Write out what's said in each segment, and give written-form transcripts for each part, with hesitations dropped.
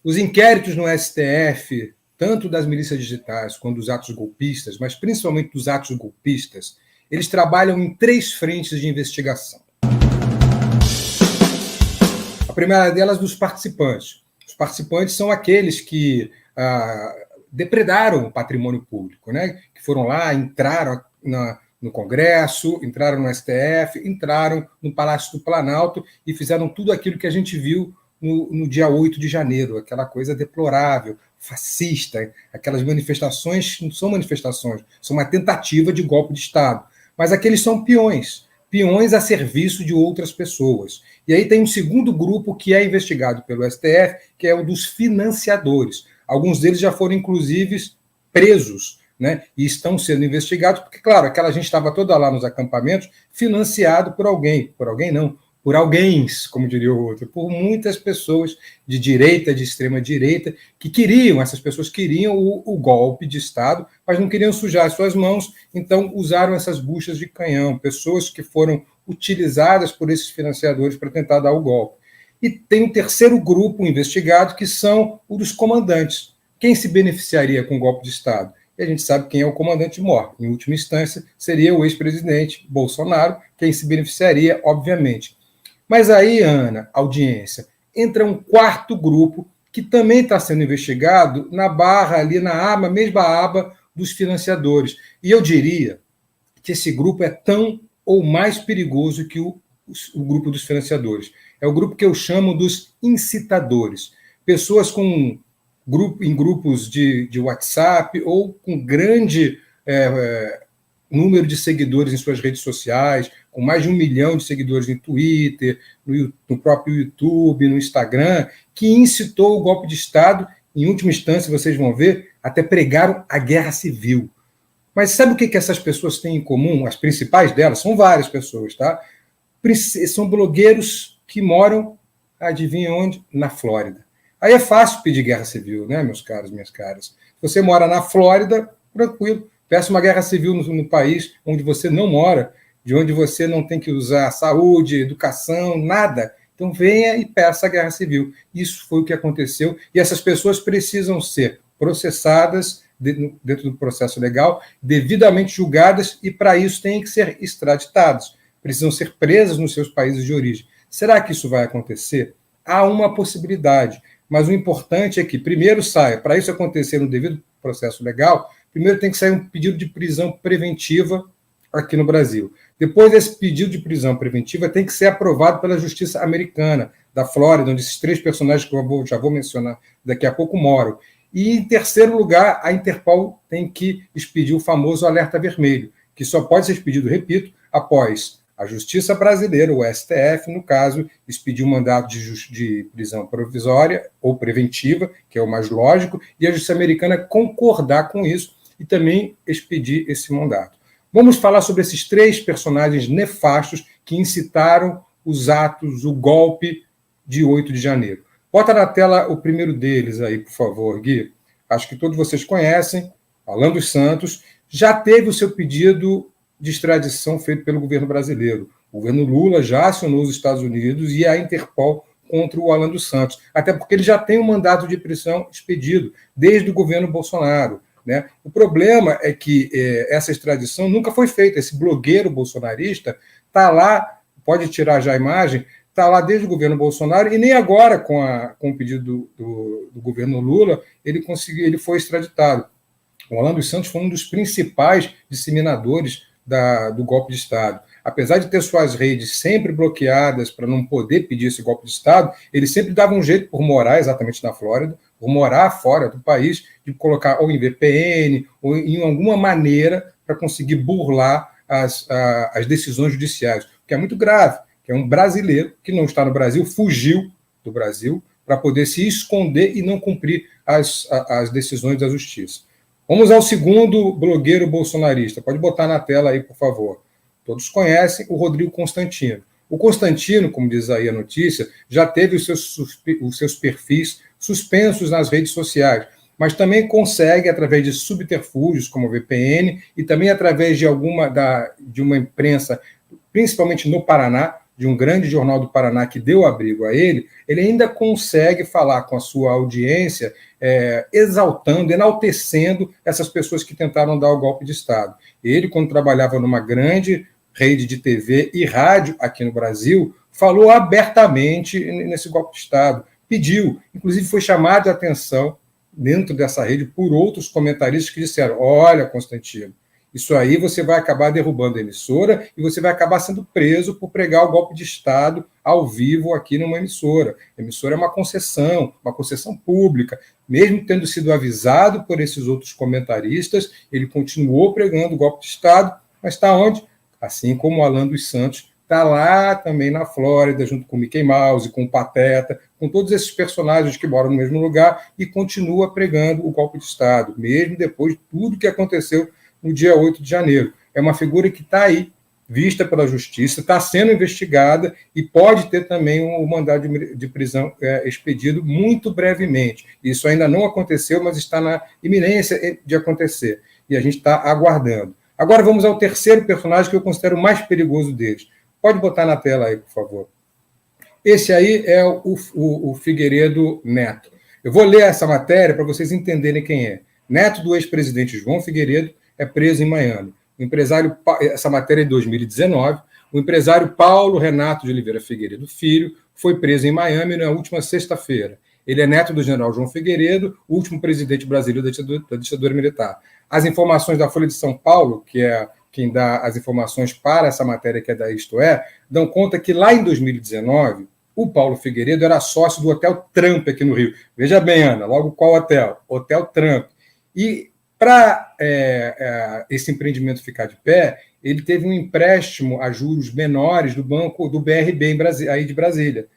Os inquéritos no STF, tanto das milícias digitais quanto dos atos golpistas, mas principalmente dos atos golpistas, eles trabalham em 3 frentes de investigação. A primeira delas, dos participantes. Os participantes são aqueles que depredaram o patrimônio público, né? Que foram lá, entraram no Congresso, entraram no STF, entraram no Palácio do Planalto e fizeram tudo aquilo que a gente viu no dia 8 de janeiro, aquela coisa deplorável, fascista, aquelas manifestações, não são manifestações, são uma tentativa de golpe de Estado. Mas aqueles são peões a serviço de outras pessoas. E aí tem um segundo grupo que é investigado pelo STF, que é o dos financiadores. Alguns deles já foram, inclusive, presos, né? E estão sendo investigados, porque, claro, aquela gente estava toda lá nos acampamentos, financiado por alguém não, por alguém, como diria o outro, por muitas pessoas de direita, de extrema-direita, essas pessoas queriam o golpe de Estado, mas não queriam sujar as suas mãos, então usaram essas buchas de canhão, pessoas que foram utilizadas por esses financiadores para tentar dar o golpe. E tem um terceiro grupo investigado, que são os dos comandantes. Quem se beneficiaria com o golpe de Estado? E a gente sabe quem é o comandante-mor. Em última instância, seria o ex-presidente Bolsonaro, quem se beneficiaria, obviamente. Mas aí, Ana, audiência, entra um quarto grupo que também está sendo investigado na barra ali, na mesma aba dos financiadores. E eu diria que esse grupo é tão ou mais perigoso que o grupo dos financiadores. É o grupo que eu chamo dos incitadores. Pessoas em grupos de WhatsApp ou com grande número de seguidores em suas redes sociais, com mais de 1 milhão de seguidores no Twitter, no próprio YouTube, no Instagram, que incitou o golpe de Estado. Em última instância, vocês vão ver, até pregaram a guerra civil. Mas sabe o que essas pessoas têm em comum? As principais delas, são várias pessoas, tá? São blogueiros que moram, adivinha onde? Na Flórida. Aí é fácil pedir guerra civil, né, meus caros, minhas caras? Se você mora na Flórida, tranquilo, peça uma guerra civil no país onde você não mora, de onde você não tem que usar saúde, educação, nada. Então venha e peça a guerra civil. Isso foi o que aconteceu, e essas pessoas precisam ser processadas dentro do processo legal, devidamente julgadas, e para isso têm que ser extraditadas. Precisam ser presas nos seus países de origem. Será que isso vai acontecer? Há uma possibilidade, mas o importante é que primeiro saia, para isso acontecer no devido processo legal, primeiro tem que sair um pedido de prisão preventiva aqui no Brasil. Depois desse pedido de prisão preventiva tem que ser aprovado pela Justiça Americana, da Flórida, onde esses 3 personagens que eu já vou mencionar daqui a pouco moram. E, em terceiro lugar, a Interpol tem que expedir o famoso alerta vermelho, que só pode ser expedido, repito, após a Justiça brasileira, o STF, no caso, expedir um mandato de prisão provisória ou preventiva, que é o mais lógico, e a Justiça americana concordar com isso e também expedir esse mandato. Vamos falar sobre esses 3 personagens nefastos que incitaram os atos, o golpe de 8 de janeiro. Bota na tela o primeiro deles aí, por favor, Gui. Acho que todos vocês conhecem, Alan dos Santos, já teve o seu pedido de extradição feito pelo governo brasileiro. O governo Lula já acionou os Estados Unidos e a Interpol contra o Alan dos Santos, até porque ele já tem um mandato de prisão expedido desde o governo Bolsonaro, né? O problema é que essa extradição nunca foi feita. Esse blogueiro bolsonarista está lá, pode tirar já a imagem, está lá desde o governo Bolsonaro, e nem agora, com o pedido do governo Lula, ele foi extraditado. O Alan dos Santos foi um dos principais disseminadores do golpe de Estado. Apesar de ter suas redes sempre bloqueadas para não poder pedir esse golpe de Estado, ele sempre dava um jeito, por morar exatamente na Flórida, por morar fora do país, de colocar ou em VPN, ou em alguma maneira para conseguir burlar as decisões judiciais, o que é muito grave, que é um brasileiro que não está no Brasil, fugiu do Brasil para poder se esconder e não cumprir as decisões da justiça. Vamos ao segundo blogueiro bolsonarista. Pode botar na tela aí, por favor. Todos conhecem o Rodrigo Constantino. O Constantino, como diz aí a notícia, já teve os seus perfis suspensos nas redes sociais, mas também consegue, através de subterfúgios como o VPN, e também através de uma imprensa, principalmente no Paraná, de um grande jornal do Paraná que deu abrigo a ele, ele ainda consegue falar com a sua audiência, exaltando, enaltecendo essas pessoas que tentaram dar o golpe de Estado. Ele, quando trabalhava numa grande rede de TV e rádio aqui no Brasil, falou abertamente nesse golpe de Estado, pediu, inclusive foi chamado a atenção dentro dessa rede por outros comentaristas que disseram: olha, Constantino, isso aí você vai acabar derrubando a emissora e você vai acabar sendo preso por pregar o golpe de Estado ao vivo aqui numa emissora. A emissora é uma concessão pública. Mesmo tendo sido avisado por esses outros comentaristas, ele continuou pregando o golpe de Estado, mas está onde? Assim como o Alan dos Santos está lá também na Flórida, junto com o Mickey Mouse, com o Pateta, com todos esses personagens que moram no mesmo lugar e continua pregando o golpe de Estado, mesmo depois de tudo que aconteceu no dia 8 de janeiro. É uma figura que está aí, vista pela justiça, está sendo investigada e pode ter também um mandado de prisão expedido muito brevemente. Isso ainda não aconteceu, mas está na iminência de acontecer. E a gente está aguardando. Agora vamos ao terceiro personagem que eu considero o mais perigoso deles. Pode botar na tela aí, por favor. Esse aí é o Figueiredo Neto. Eu vou ler essa matéria para vocês entenderem quem é. Neto do ex-presidente João Figueiredo é preso em Miami. O empresário, essa matéria é de 2019, o empresário Paulo Renato de Oliveira Figueiredo Filho foi preso em Miami na última sexta-feira. Ele é neto do general João Figueiredo, último presidente brasileiro da ditadura militar. As informações da Folha de São Paulo, que é quem dá as informações para essa matéria que é da Isto É, dão conta que lá em 2019, o Paulo Figueiredo era sócio do Hotel Trump aqui no Rio. Veja bem, Ana, logo qual hotel? Hotel Trump. E para esse empreendimento ficar de pé, ele teve um empréstimo a juros menores do banco do BRB aí de Brasília.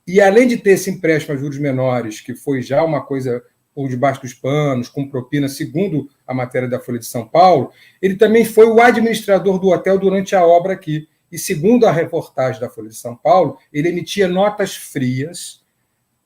E além de ter esse empréstimo a juros menores, que foi já uma coisa por debaixo dos panos, com propina, segundo a matéria da Folha de São Paulo, ele também foi o administrador do hotel durante a obra aqui. E segundo a reportagem da Folha de São Paulo, ele emitia notas frias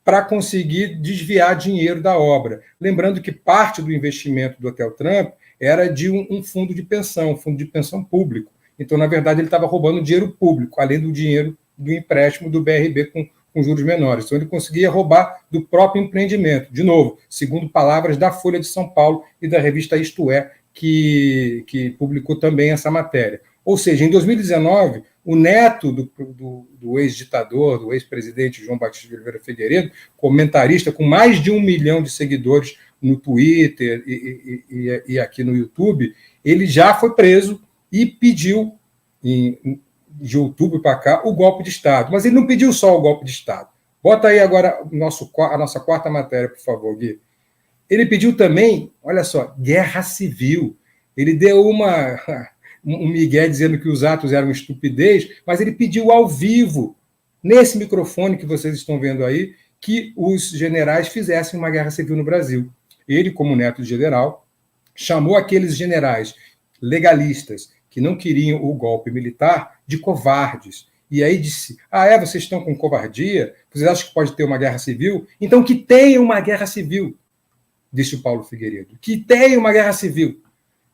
para conseguir desviar dinheiro da obra. Lembrando que parte do investimento do Hotel Trump era de um fundo de pensão público. Então, na verdade, ele estava roubando dinheiro público, além do dinheiro do empréstimo do BRB com juros menores. Então, ele conseguia roubar do próprio empreendimento. De novo, segundo palavras da Folha de São Paulo e da revista Isto É, que publicou também essa matéria. Ou seja, em 2019, o neto do ex-ditador, do ex-presidente João Batista de Oliveira Figueiredo, comentarista com mais de 1 milhão de seguidores no Twitter e aqui no YouTube, ele já foi preso e pediu, de outubro para cá, o golpe de Estado. Mas ele não pediu só o golpe de Estado. Bota aí agora a nossa quarta matéria, por favor, Gui. Ele pediu também, olha só, guerra civil. Ele deu um migué dizendo que os atos eram estupidez, mas ele pediu ao vivo, nesse microfone que vocês estão vendo aí, que os generais fizessem uma guerra civil no Brasil. Ele, como neto de general, chamou aqueles generais legalistas que não queriam o golpe militar de covardes. E aí disse: vocês estão com covardia? Vocês acham que pode ter uma guerra civil? Então que tenha uma guerra civil, disse o Paulo Figueiredo. Que tenha uma guerra civil.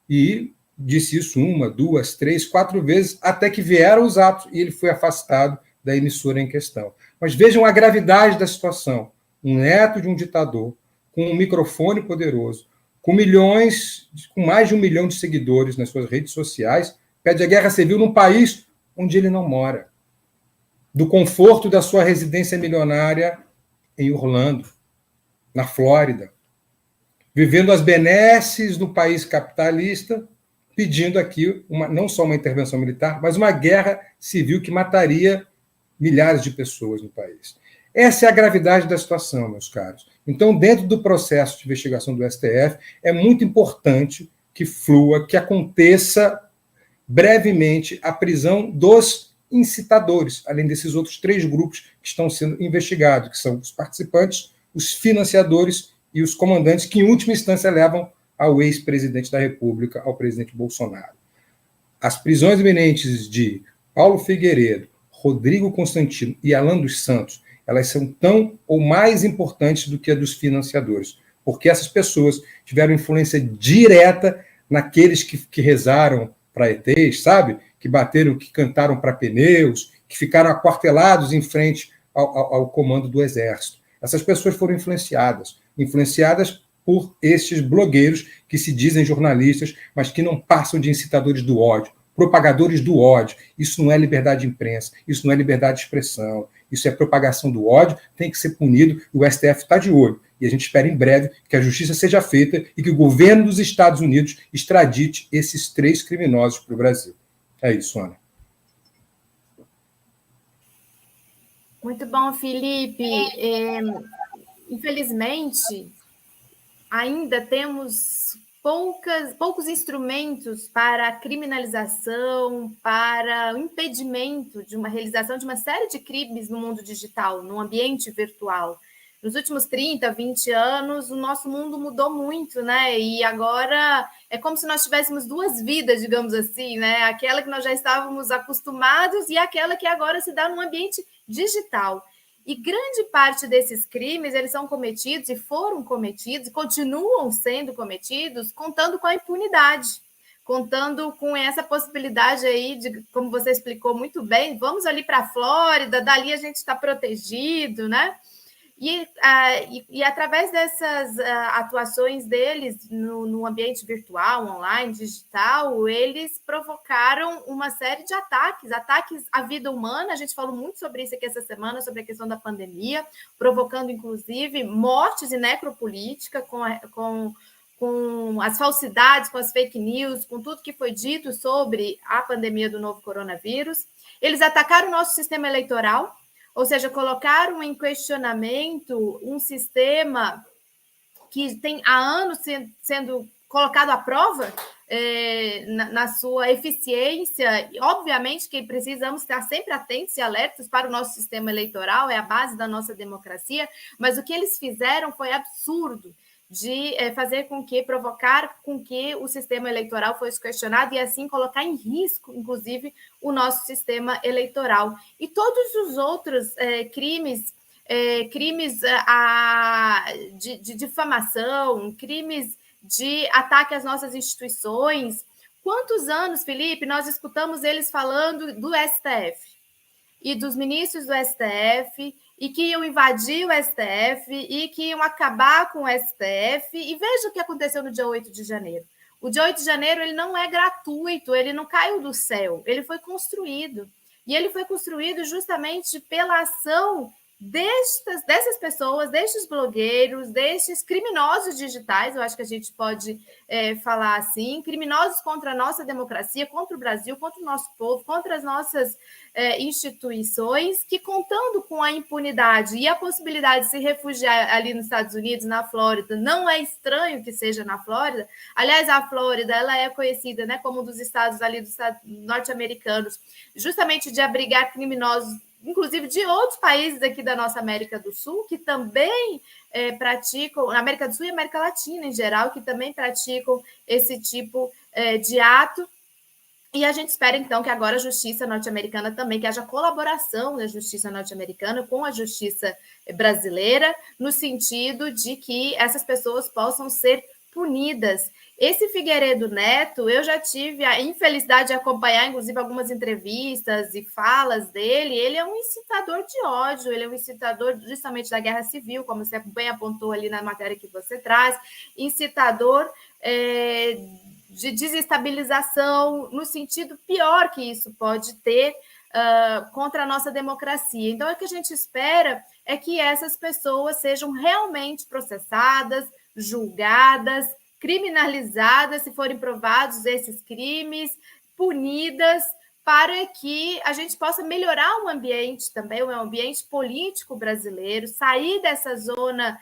E disse isso 1, 2, 3, 4 vezes, até que vieram os atos e ele foi afastado da emissora em questão. Mas vejam a gravidade da situação. Um neto de um ditador, com um microfone poderoso, com mais de 1 milhão de seguidores nas suas redes sociais, pede a guerra civil num país onde ele não mora. Do conforto da sua residência milionária em Orlando, na Flórida. Vivendo as benesses do país capitalista, pedindo aqui não só uma intervenção militar, mas uma guerra civil que mataria milhares de pessoas no país. Essa é a gravidade da situação, meus caros. Então, dentro do processo de investigação do STF, é muito importante que flua, que aconteça brevemente a prisão dos incitadores, além desses outros 3 grupos que estão sendo investigados, que são os participantes, os financiadores e os comandantes, que, em última instância, levam ao ex-presidente da República, ao presidente Bolsonaro. As prisões iminentes de Paulo Figueiredo, Rodrigo Constantino e Alan dos Santos, elas são tão ou mais importantes do que a dos financiadores, porque essas pessoas tiveram influência direta naqueles que rezaram para ETs, sabe? Que bateram, que cantaram para pneus, que ficaram aquartelados em frente ao comando do Exército. Essas pessoas foram influenciadas por estes blogueiros que se dizem jornalistas, mas que não passam de incitadores do ódio, propagadores do ódio. Isso não é liberdade de imprensa, isso não é liberdade de expressão, isso é propagação do ódio, tem que ser punido, e o STF está de olho. E a gente espera em breve que a justiça seja feita e que o governo dos Estados Unidos extradite esses 3 criminosos para o Brasil. É isso, Ana. Muito bom, Felipe. Infelizmente, ainda temos poucos instrumentos para a criminalização, para o impedimento de uma realização de uma série de crimes no mundo digital, no ambiente virtual. Nos últimos 30, 20 anos, o nosso mundo mudou muito, né? E agora é como se nós tivéssemos 2 vidas, digamos assim, né? Aquela que nós já estávamos acostumados e aquela que agora se dá no ambiente digital. E grande parte desses crimes, eles são cometidos e foram cometidos e continuam sendo cometidos contando com a impunidade, contando com essa possibilidade aí de, como você explicou muito bem, vamos ali para a Flórida, dali a gente está protegido, né? E através dessas atuações deles no ambiente virtual, online, digital, eles provocaram uma série de ataques à vida humana. A gente falou muito sobre isso aqui essa semana, sobre a questão da pandemia, provocando, inclusive, mortes e necropolítica com as falsidades, com as fake news, com tudo que foi dito sobre a pandemia do novo coronavírus. Eles atacaram o nosso sistema eleitoral, ou seja, colocaram em questionamento um sistema que tem há anos sendo colocado à prova na sua eficiência. E, obviamente, que precisamos estar sempre atentos e alertas para o nosso sistema eleitoral, é a base da nossa democracia, mas o que eles fizeram foi absurdo, de provocar com que o sistema eleitoral fosse questionado e assim colocar em risco, inclusive, o nosso sistema eleitoral. E todos os outros crimes de difamação, crimes de ataque às nossas instituições. Quantos anos, Felipe, nós escutamos eles falando do STF e dos ministros do STF e que iam invadir o STF e que iam acabar com o STF. E veja o que aconteceu no dia 8 de janeiro. O dia 8 de janeiro ele não é gratuito, ele não caiu do céu, ele foi construído. E ele foi construído justamente pela ação dessas pessoas, destes blogueiros, destes criminosos digitais, eu acho que a gente pode falar assim, criminosos contra a nossa democracia, contra o Brasil, contra o nosso povo, contra as nossas instituições, que contando com a impunidade e a possibilidade de se refugiar ali nos Estados Unidos, na Flórida, não é estranho que seja na Flórida. Aliás, a Flórida ela é conhecida, né, como um dos estados ali dos Estados norte-americanos, justamente de abrigar criminosos, inclusive de outros países aqui da nossa América do Sul, que também praticam, na América do Sul e América Latina em geral, que também praticam esse tipo de ato. E a gente espera, então, que agora a justiça norte-americana também, que haja colaboração da justiça norte-americana com a justiça brasileira, no sentido de que essas pessoas possam ser punidas. Esse Figueiredo Neto, eu já tive a infelicidade de acompanhar, inclusive, algumas entrevistas e falas dele. Ele é um incitador de ódio, ele é um incitador justamente da guerra civil, como você bem apontou ali na matéria que você traz, incitador de desestabilização, no sentido pior que isso pode ter contra a nossa democracia. Então, o que a gente espera é que essas pessoas sejam realmente processadas, julgadas, criminalizadas, se forem provados esses crimes, punidas, para que a gente possa melhorar o ambiente também, o ambiente político brasileiro, sair dessa zona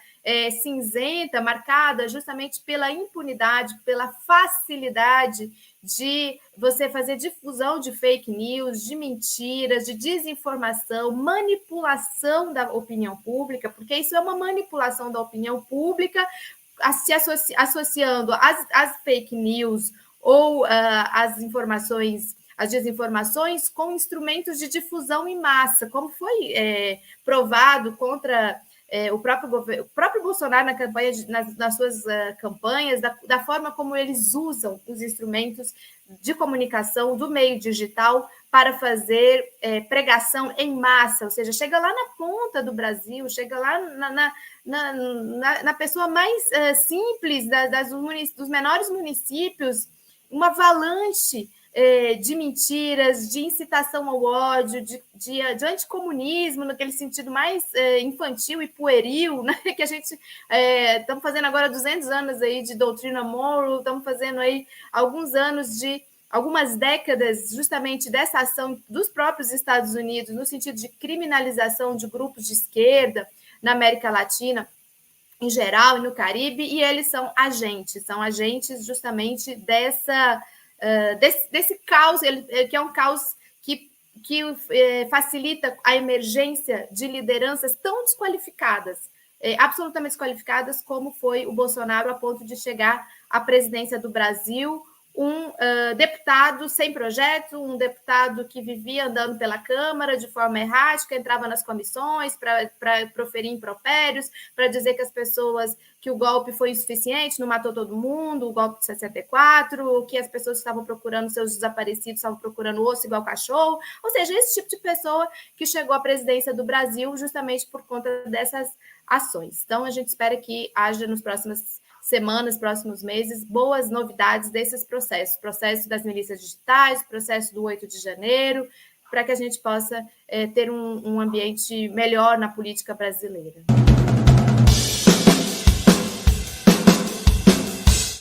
cinzenta, marcada justamente pela impunidade, pela facilidade de você fazer difusão de fake news, de mentiras, de desinformação, manipulação da opinião pública, porque isso é uma manipulação da opinião pública, se associando às fake news ou às informações, as desinformações, com instrumentos de difusão em massa, como foi provado contra o próprio Bolsonaro na campanha, nas suas campanhas, da forma como eles usam os instrumentos de comunicação do meio digital para fazer pregação em massa, ou seja, chega lá na ponta do Brasil, chega lá na pessoa mais simples dos menores municípios, uma avalanche de mentiras, de incitação ao ódio, de anticomunismo, naquele sentido mais infantil e pueril, né? Que a gente estamos fazendo agora 200 anos aí de doutrina Monroe, estamos fazendo aí algumas décadas justamente dessa ação dos próprios Estados Unidos, no sentido de criminalização de grupos de esquerda na América Latina, em geral, e no Caribe, e eles são agentes justamente desse caos, que é um caos que facilita a emergência de lideranças tão desqualificadas, absolutamente desqualificadas, como foi o Bolsonaro, a ponto de chegar à presidência do Brasil, um deputado sem projeto, um deputado que vivia andando pela Câmara de forma errática, entrava nas comissões para proferir impropérios, para dizer que o golpe foi insuficiente, não matou todo mundo, o golpe de 64, que as pessoas estavam procurando seus desaparecidos, estavam procurando osso igual cachorro, ou seja, esse tipo de pessoa que chegou à presidência do Brasil justamente por conta dessas ações. Então, a gente espera que haja nos próximos semanas, próximos meses, boas novidades desses processo das milícias digitais, processo do 8 de janeiro, para que a gente possa ter um ambiente melhor na política brasileira.